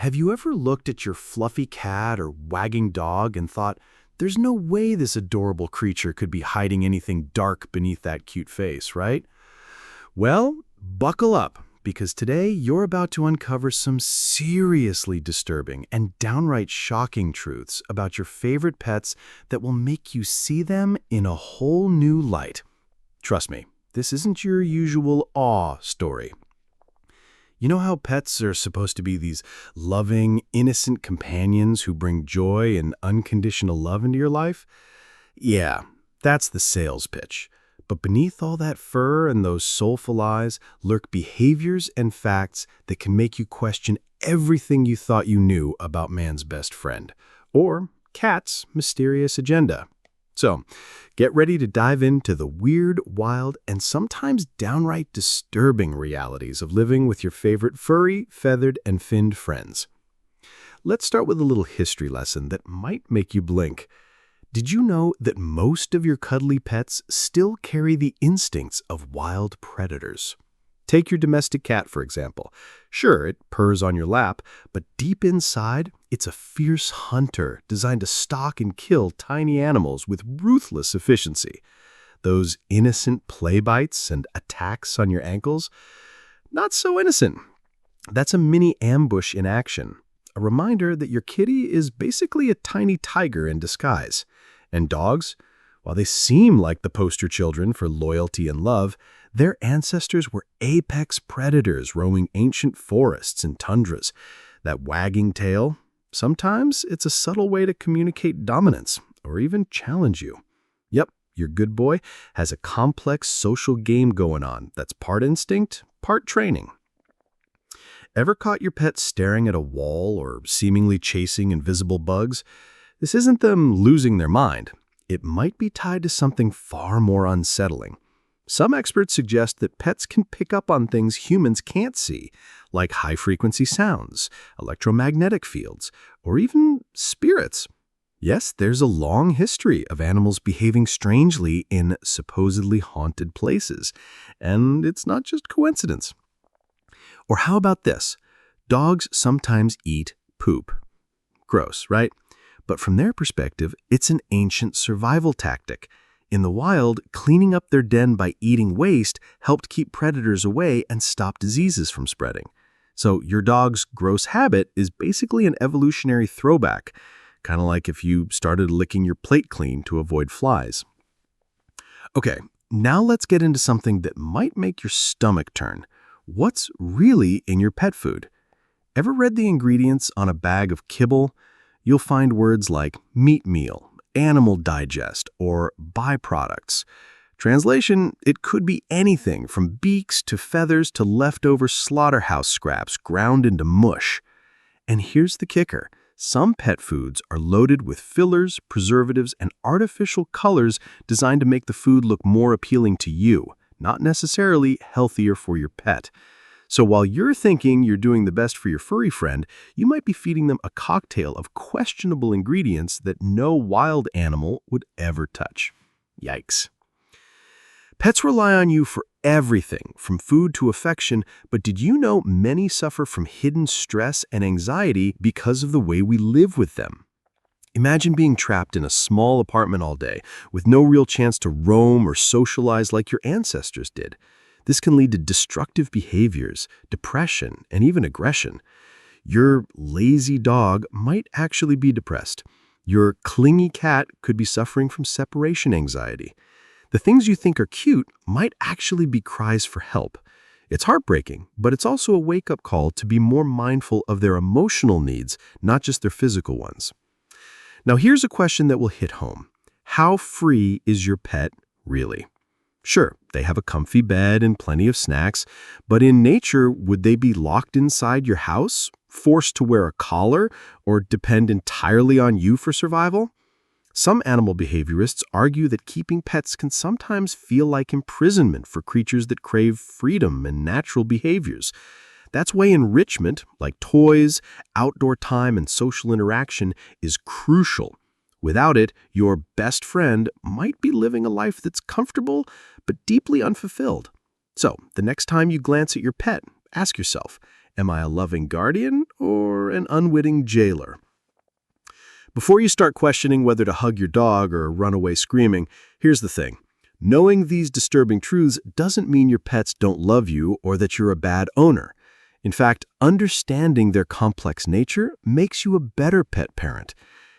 Have you ever looked at your fluffy cat or wagging dog and thought, there's no way this adorable creature could be hiding anything dark beneath that cute face, right? Well, buckle up, because today you're about to uncover some seriously disturbing and downright shocking truths about your favorite pets that will make you see them in a whole new light. Trust me, this isn't your usual awe story. You know how pets are supposed to be these loving, innocent companions who bring joy and unconditional love into your life? Yeah, that's the sales pitch. But beneath all that fur and those soulful eyes lurk behaviors and facts that can make you question everything you thought you knew about man's best friend, or cat's mysterious agenda. So, get ready to dive into the weird, wild, and sometimes downright disturbing realities of living with your favorite furry, feathered, and finned friends. Let's start with a little history lesson that might make you blink. Did you know that most of your cuddly pets still carry the instincts of wild predators? Take your domestic cat, for example. Sure, it purrs on your lap, but deep inside, it's a fierce hunter designed to stalk and kill tiny animals with ruthless efficiency. Those innocent play bites and attacks on your ankles? Not so innocent. That's a mini ambush in action. A reminder that your kitty is basically a tiny tiger in disguise. And dogs, while they seem like the poster children for loyalty and love, their ancestors were apex predators roaming ancient forests and tundras. That wagging tail, sometimes it's a subtle way to communicate dominance or even challenge you. Yep, your good boy has a complex social game going on that's part instinct, part training. Ever caught your pet staring at a wall or seemingly chasing invisible bugs? This isn't them losing their mind. It might be tied to something far more unsettling. Some experts suggest that pets can pick up on things humans can't see, like high-frequency sounds, electromagnetic fields, or even spirits. Yes, there's a long history of animals behaving strangely in supposedly haunted places, and it's not just coincidence. Or how about this? Dogs sometimes eat poop. Gross, right? But from their perspective, it's an ancient survival tactic. In the wild, cleaning up their den by eating waste helped keep predators away and stop diseases from spreading. So your dog's gross habit is basically an evolutionary throwback, kind of like if you started licking your plate clean to avoid flies. Okay, now let's get into something that might make your stomach turn. What's really in your pet food? Ever read the ingredients on a bag of kibble? You'll find words like meat meal, animal digest, or byproducts. Translation, it could be anything from beaks to feathers to leftover slaughterhouse scraps ground into mush. And here's the kicker. Some pet foods are loaded with fillers, preservatives, and artificial colors designed to make the food look more appealing to you, not necessarily healthier for your pet. So while you're thinking you're doing the best for your furry friend, you might be feeding them a cocktail of questionable ingredients that no wild animal would ever touch. Yikes. Pets rely on you for everything, from food to affection, but did you know many suffer from hidden stress and anxiety because of the way we live with them? Imagine being trapped in a small apartment all day, with no real chance to roam or socialize like your ancestors did. This can lead to destructive behaviors, depression, and even aggression. Your lazy dog might actually be depressed. Your clingy cat could be suffering from separation anxiety. The things you think are cute might actually be cries for help. It's heartbreaking, but it's also a wake-up call to be more mindful of their emotional needs, not just their physical ones. Now here's a question that will hit home. How free is your pet really? Sure, they have a comfy bed and plenty of snacks, but in nature, would they be locked inside your house, forced to wear a collar, or depend entirely on you for survival? Some animal behaviorists argue that keeping pets can sometimes feel like imprisonment for creatures that crave freedom and natural behaviors. That's why enrichment, like toys, outdoor time, and social interaction, is crucial. Without it, your best friend might be living a life that's comfortable but deeply unfulfilled. So, the next time you glance at your pet, ask yourself, Am I a loving guardian or an unwitting jailer? Before you start questioning whether to hug your dog or run away screaming, here's the thing. Knowing these disturbing truths doesn't mean your pets don't love you or that you're a bad owner. In fact, understanding their complex nature makes you a better pet parent.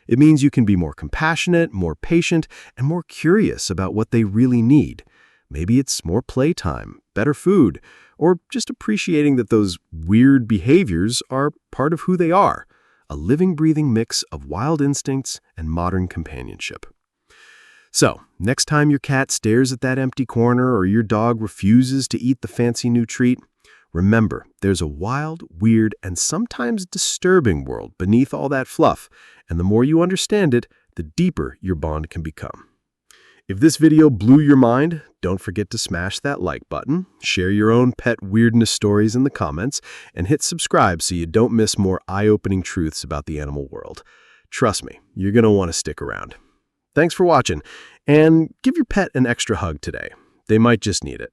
It means you can be more compassionate, more patient, and more curious about what they really need. Maybe it's more playtime, better food, or just appreciating that those weird behaviors are part of who they are, a living, breathing mix of wild instincts and modern companionship. So, next time your cat stares at that empty corner or your dog refuses to eat the fancy new treat, remember, there's a wild, weird, and sometimes disturbing world beneath all that fluff, and the more you understand it, the deeper your bond can become. If this video blew your mind, don't forget to smash that like button, share your own pet weirdness stories in the comments, and hit subscribe so you don't miss more eye-opening truths about the animal world. Trust me, you're going to want to stick around. Thanks for watching, and give your pet an extra hug today. They might just need it.